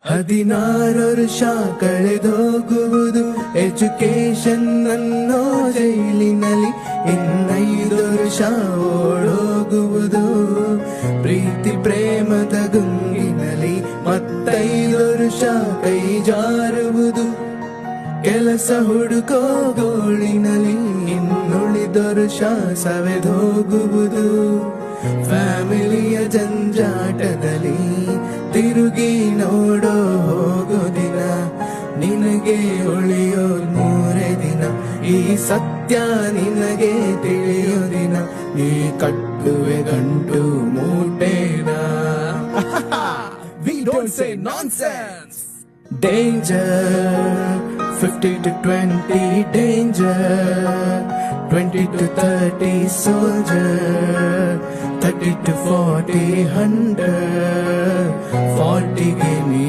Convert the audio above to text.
16 ವರ್ಷ ಕಳೆದೋಗುವುದು ಎಜುಕೇಶನ್ ಅನ್ನೋ ಜೈಲಿನಲ್ಲಿ, 5 ವರ್ಷ ಓಡೋಗುವುದು ಪ್ರೀತಿ ಪ್ರೇಮದ ಗುಂಗಿನಲ್ಲಿ, 5 ವರ್ಷ ಕೈ ಜಾರುವುದು ಕೆಲಸ ಹುಡುಕೋ ಗೋಳಿನಲ್ಲಿ, ಇನ್ನುಳಿದ ವರ್ಷ ಸವೆದೋಗುವುದು ಫ್ಯಾಮಿಲಿಯ ಜಂಜಾಟದಲ್ಲಿ. ತಿರುಗಿ ನೋಡೋ ಹೋಗೋ ದಿನ, ನಿನಗೆ ಉಳಿಯೋ 3 ದಿನ, ಈ ಸತ್ಯ ನಿನಗೆ ತಿಳಿಯೋ ದಿನ, ಈ ಕಟ್ಟುವೆ ಗಂಟು ಮೂಟೇನ. We don't say nonsense. Danger, 50 to 20 danger, 20 to 30 soldier, 30 to 40 100, 40 ಗೆ